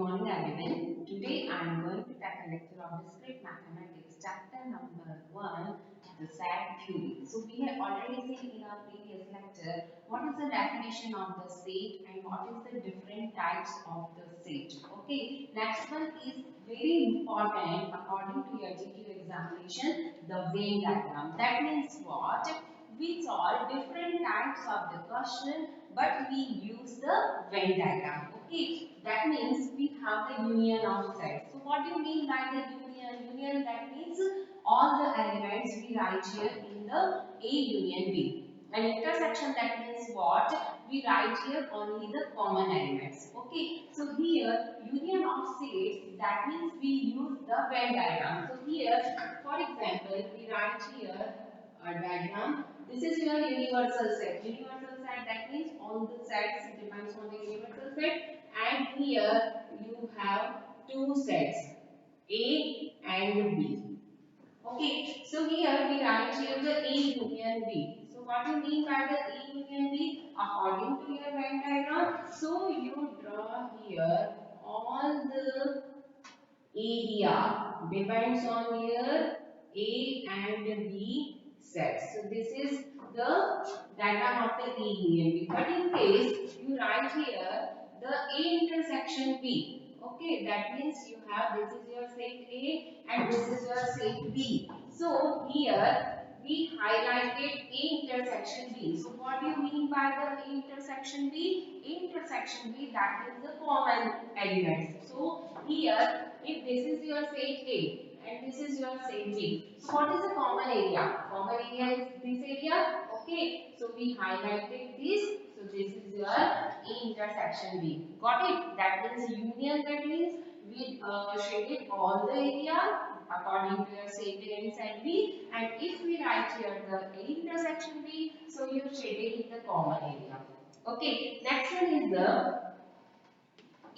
morning everyone. Today I am going to tackle lecture of discrete mathematics, chapter number 1, the set theory. So we have already seen in our previous lecture what is the definition of the set and what is the different types of the set. Okay, next one is very important according to your GQ examination, the Venn diagram. That means what? We solve different types of the question but we use the Venn diagram. Okay, that means we have the union of sets. So what do you mean by the union? Union, that means all the elements we write here in the A union B. And intersection, that means what? We write here only the common elements. Okay, so here union of sets, that means we use the Venn diagram. So here, for example, we write here a diagram. This is your universal set. Universal set, that means all the sets depends on the universal set. And here you have two sets, A and B. Okay, so here we write here the A union B. So what do you mean by the A union B? According to your Venn diagram, so you draw here all the area depends on your A and B sets. So this is the diagram of the A union B. But in case you write here the A intersection B. Okay, that means you have this is your set A and this is your set B. So here we highlighted A intersection B. So what do you mean by the A intersection B? A intersection B, that is the common elements. So here if this is your set A and this is your set B. So what is the common area? Common area is this area. Okay. So we highlighted this. So this is your A intersection B. Got it? That means union. That means we shaded all the area according to your set A and set B. And if we write here the A intersection B, so you shaded in the common area. Okay. Next one is the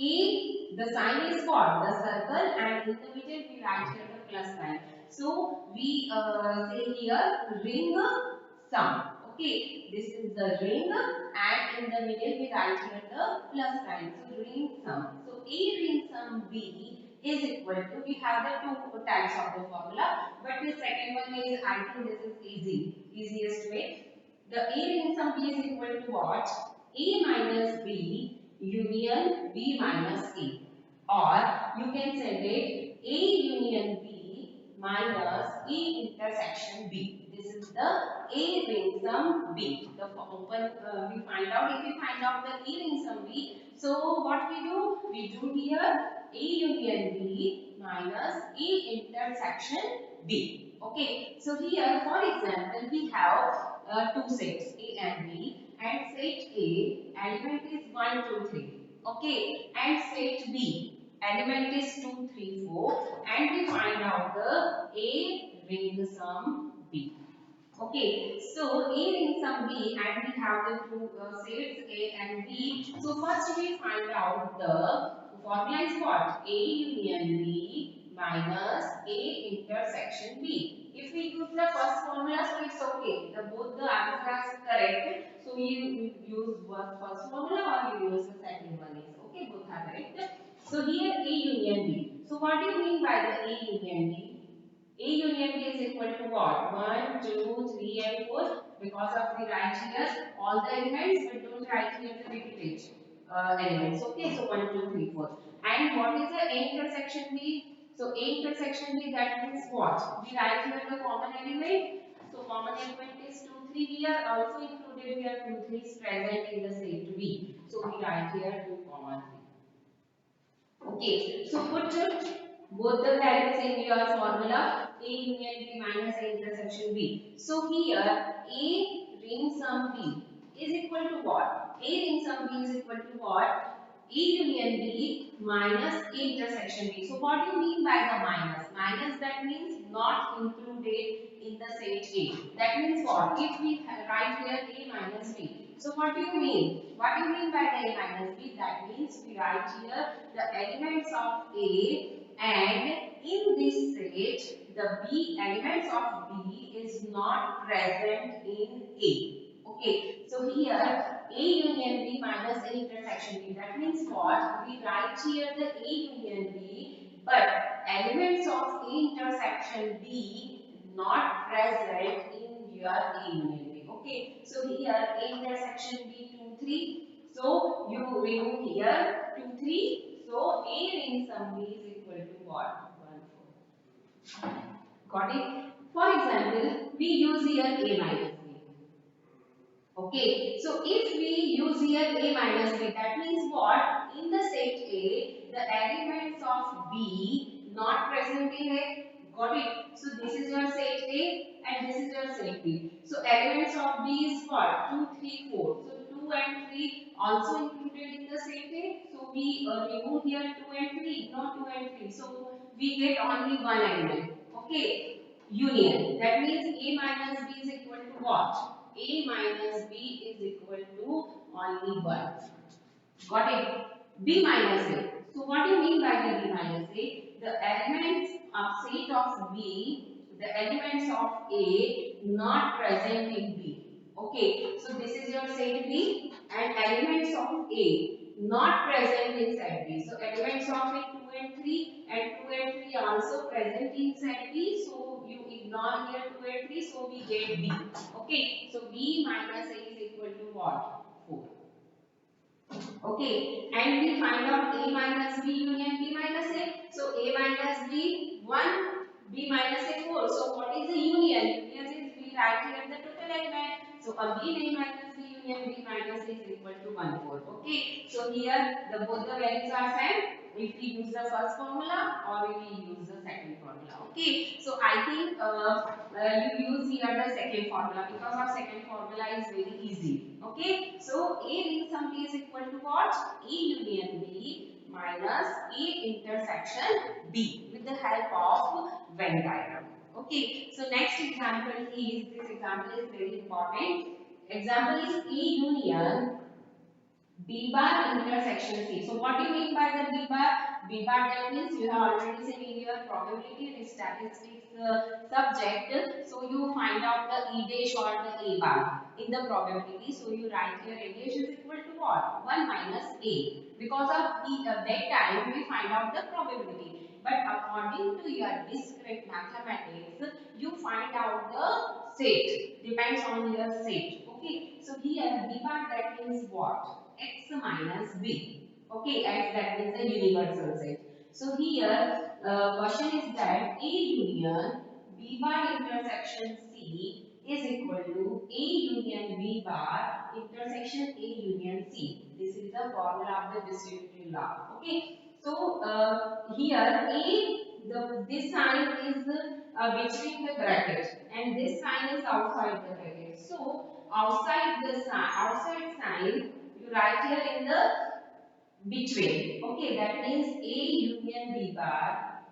A, the sign is what? The circle, and in the middle we write here the plus sign. So we say here ring sum. Okay, this is the ring and in the middle we write here the plus sign. So ring sum. So A ring sum B is equal to, we have the two types of the formula, but the second one is, I think this is easiest way. The A ring sum B is equal to what? A minus B union B minus A, or you can say that A union B minus A intersection B. This is the A ring sum B. The open we find out, if we find out the A ring sum B, so what we do? We do here A union B minus A intersection B. Okay, so here for example we have two sets A and B, and set A element is 1, 2, 3. Okay, and set B element is 2, 3, 4, and we find out the A ring sum B. Okay, so A ring sum B, and we have the two sets A and B. So first we find out the formula is what? A union B minus A intersection B. If we use the first formula, so it's okay. Both the answers are correct. So you use first formula or you use the second one. Is okay, both are correct. So here A union B. So what do you mean by the A union B? A union B is equal to what? 1, 2, 3 and 4. Because of the write here all the elements, but don't write here the repeated elements. Okay, so 1, 2, 3, 4. And what is the A intersection B? So A intersection B, that means what? We write here the common element. So common element is 2, 3. We are also included here 2, 3 is present in the set B. So we write here 2, 3. Okay, so put both the values in your formula A union B minus A intersection B. So here A ring sum B is equal to what? A ring sum B is equal to what? A union B minus A intersection B. So what do you mean by the minus? Minus, that means not included in the set A. That means what? If we write here A minus B. So what do you mean? What do you mean by the A minus B? That means we write here the elements of A, and in this set the B elements of B is not present in A. Okay, so here A union B minus A intersection B. That means what? We write here the A union B, but elements of A intersection B not present in your A union B. Okay, so here A intersection B 2 3. So you remove here 2 3. So A in sum B is equal to what? 1 4. Got it? For example, we use here A minus B. Okay, so if we use here A minus B, that means what? In the set A, the elements of B not present in A. Got it? So this is your set A and this is your set B. So elements of B is what? 2, 3, 4. So 2 and 3 also included in the set A. So we remove here 2 and 3, not 2 and 3. So we get only one element. Okay, union. That means A minus B is equal to what? A minus B is equal to only 1. Got it? B minus A. So what do you mean by the B minus A? The elements of set of B, the elements of A not present in B. Okay, so this is your set B and elements of A not present in set B. So elements of A 2 and 3 and 2 and 3 also present in set B. So you ignore here 2 and 3. So we get B. Okay, so B minus A is equal to what? 4. Okay, and we find out A minus B union B minus A. So A minus B 1, B minus A 4. So what is the union? Union is we write here the total element. So again A minus B union B minus A is equal to 1 4. Okay, so here the both the values are same. If we use the first formula or we will use the second formula. Okay, so I think you use here the second formula because our second formula is very easy. Okay, so A in sum B is equal to what? A union B minus A intersection B with the help of Venn diagram. Okay, so next example is, this example is very important. Example is A union B bar intersection C. So what do you mean by the B bar? B bar, that means you have already seen in your probability and statistics subject. So you find out the E dash or the A bar in the probability. So you write here A dash is equal to what? 1 minus A. Because of that time we find out the probability. But according to your discrete mathematics, you find out the set. Depends on your set. Okay. So here B bar, that means what? X minus B. Okay, X, that means the universal set. So here question is that A union B bar intersection C is equal to A union B bar intersection A union C. This is the formula of the distributive law. Okay, so here A, this sign is between the bracket and this sign is outside the bracket. So outside the sign, outside sign, you write here in the between. Okay, that means A union B bar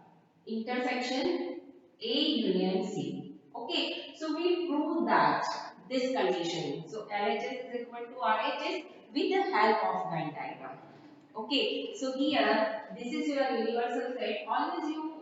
intersection A union C. Okay, so we prove that this condition. So LHS is equal to RHS with the help of Venn diagram. Okay, so here this is your universal set. Always you,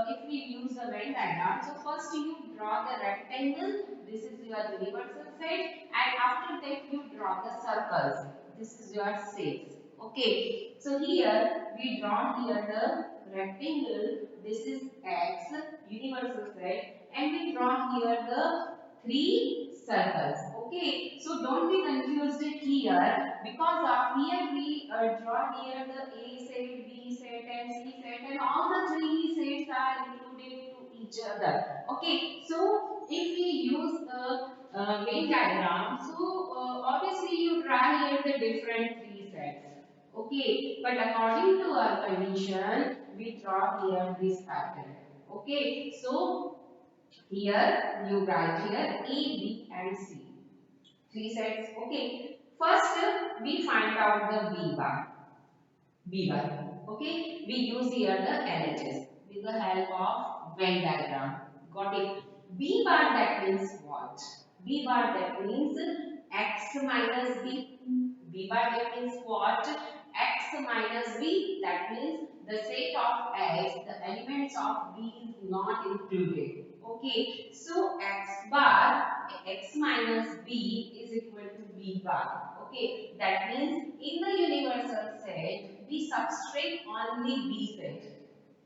if we use the Venn diagram, so first you draw the rectangle. This is your universal set, and after that you draw the circles. This is your sets. Okay, so here we draw here the rectangle. This is X universal set, and we draw here the three circles. Okay, so don't be confused here because of here we draw here the A set, B set and C set, and all the three sets are included to each other. Okay, so if we use the Venn diagram, so obviously you draw here the different three sets. Okay, but according to our condition, we draw here this pattern. Okay, so here you write here A, B and C. Three sets. Okay. First we find out the B bar. B bar. Okay. We use here the LHS with the help of Venn diagram. Got it. B bar, that means what? B bar, that means X minus B. B bar, that means what? X minus B. That means the set of X, the elements of B is not included. Okay. So X bar x minus b is equal to b bar. Okay, that means in the universal set we subtract only b set.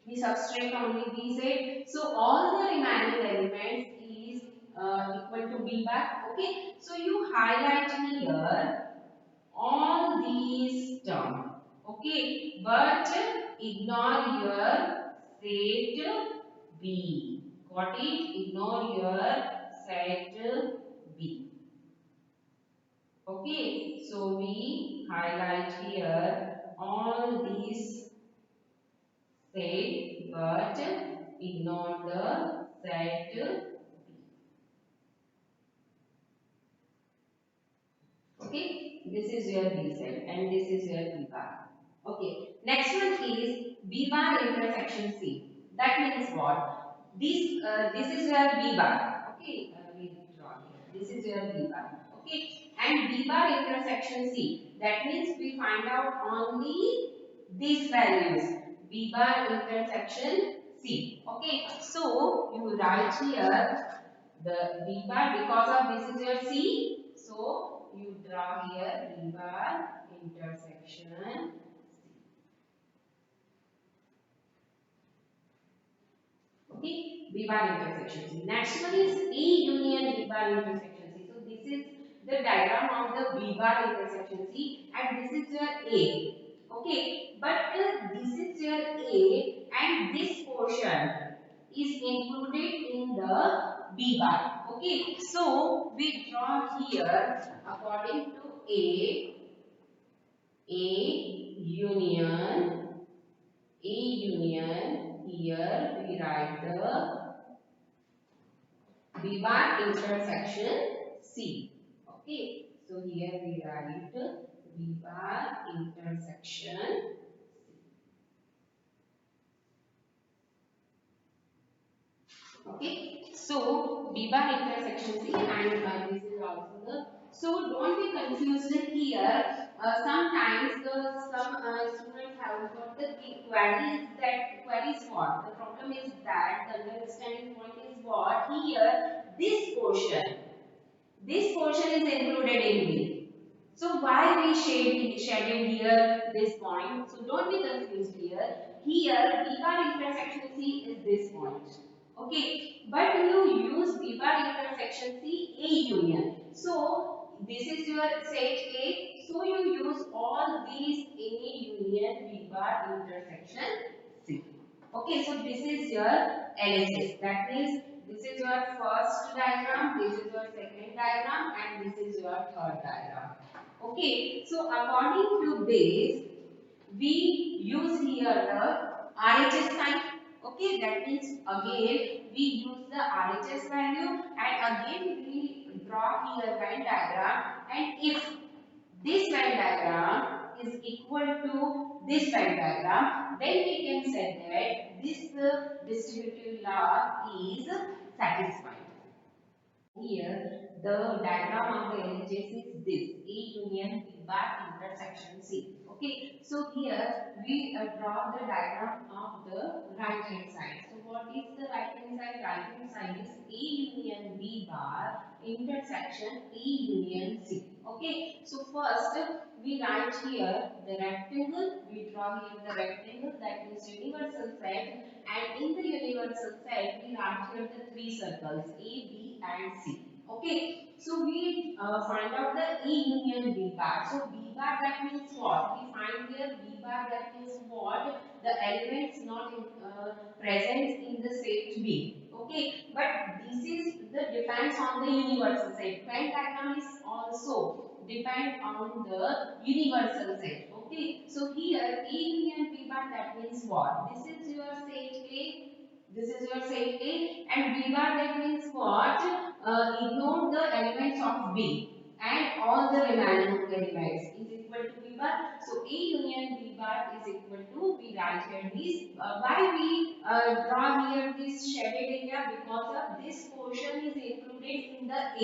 We subtract only b set. So all the remaining elements is equal to b bar. Okay, so you highlight here all these terms. Okay, but ignore your set B. Got it? Ignore your set B. Okay, so we highlight here all these set, but ignore the set B. Okay, this is your B set and this is your B bar. Okay, next one is B bar intersection C. That means what? This is your B bar. Okay, we draw here. This is your B bar. Okay, and B bar intersection C. That means we find out only these values. B bar intersection C. Okay, so you write here the B bar because of this is your C. So you draw here B bar intersection. Okay, B bar intersection C. Next one is A union B bar intersection C. So this is the diagram of the B bar intersection C, and this is your A. Okay, but this is your A, and this portion is included in the B bar. Okay, so we draw here according to A union. Here we write the B bar intersection C. Okay, so here we write B bar intersection. Okay, so B bar intersection C, and this is also the. So don't be confused here. Sometimes some students have got the queries, that queries what? The problem is that the understanding point is what here this portion is included in B. So why we shaded here this point? So don't be confused here. Here B bar intersection C is this point. Okay, but you use B bar intersection C A union. So this is your set A. So you use all these A union B bar intersection C. Okay, so this is your LHS. That means this is your first diagram, this is your second diagram, and this is your third diagram. Okay, so according to this, we use here the RHS sign. Okay, that means again we use the RHS value, and again we draw here Venn diagram, and if this Venn diagram is equal to this Venn diagram, then we can say that this distributive law is satisfied. Here, the diagram of the LHS is this A union B bar intersection C. Okay, so here we draw the diagram of the right hand side. So, what is the right hand side? Right hand side is A union B bar intersection A union C. Okay, so first we write here the rectangle, we draw here the rectangle, that means universal set, and in the universal set we write here the three circles A, B and C. Okay, so we find out the A union B bar. So B bar, that means what? We find here B bar, that means what? The elements not present in the set B. Okay, but this is the depends on the universal set. Venn diagram is also depend on the universal set. Okay, so here A union B bar, that means what? This is your set A. This is your set A, and B bar, that means what? Ignore the elements of B, and all the remaining elements is equal to B bar. So A union B bar is equal to, we write here this. Why we draw here this shaded area? Because of this portion is included in the A,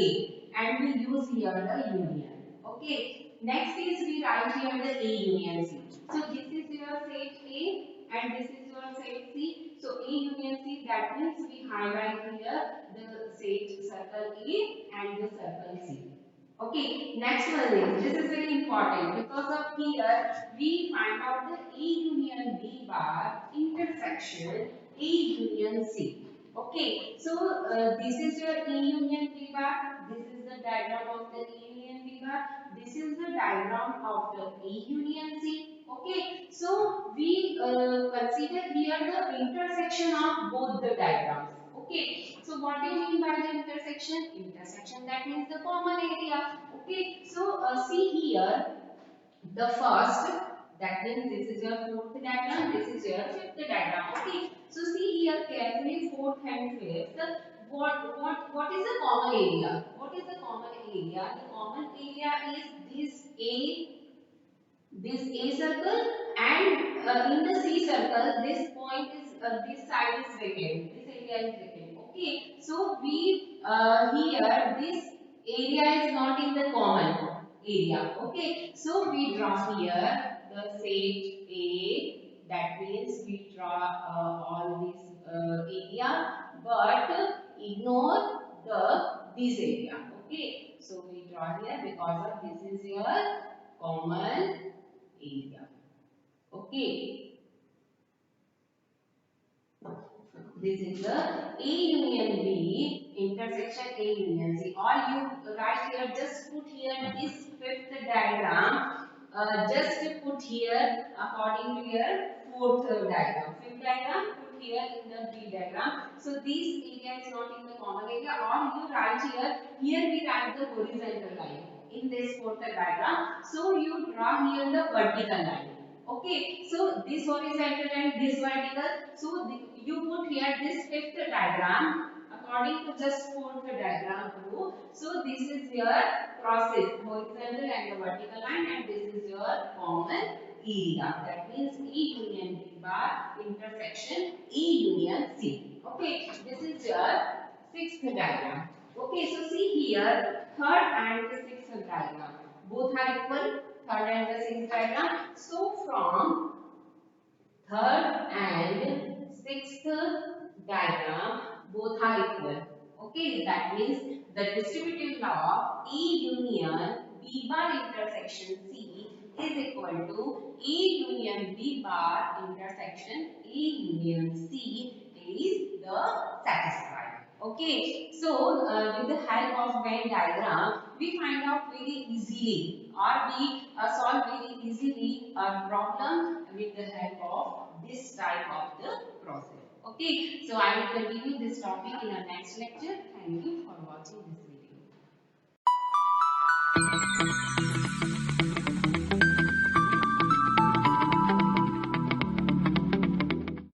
and we use here the union. Okay. Next is we write here the A union C. So this is your set A, and this is your set C. So A union C, that means we highlight here the set circle A and the circle C. Okay, next one is, this is very important because of here we find out the A union B bar intersection A union C. Okay, so this is your A union B bar, this is the diagram of the A union B bar, this is the diagram of the A union C. Okay, so we consider here the intersection of both the diagrams. Okay, so what do you mean by the intersection? Intersection, that means the common area. Okay, so see here the first, that means this is your fourth diagram, this is your fifth diagram. Okay, so see here carefully, fourth and fifth. What is the common area? What is the common area? The common area is this A circle, and in the C circle this point is this side is vacant, this area is vacant. Okay, so we here this area is not in the common area. Okay, so we draw here the set A, that means we draw all this area but ignore this area. Okay, so we draw here because of this is your common area. Okay, this is the A union B intersection A union C. All you write here, just put here this fifth diagram. Just put here according to your fourth diagram. Fifth diagram, put here in the B diagram. So this area is not in the common area. Or you write here. Here we write the horizontal line in this fourth diagram. So you draw here the vertical line. Okay, so this horizontal and this vertical. So you put here this fifth diagram according to just fourth diagram rule. So this is your crosses, horizontal and the vertical line, and this is your common area. That means A union B bar intersection A union C. Okay, this is your sixth diagram. Okay, so see here, third and the sixth diagram. Both are equal, third and the sixth diagram. So from third and sixth diagram, both are equal. Okay, that means the distributive law of A union B bar intersection C is equal to A union B bar intersection A union C is the satisfied. Okay, so with the help of Venn diagram, we find out very easily, or we solve very easily a problem with the help of this type of the process. Okay, so I will continue this topic in our next lecture. Thank you for watching this video.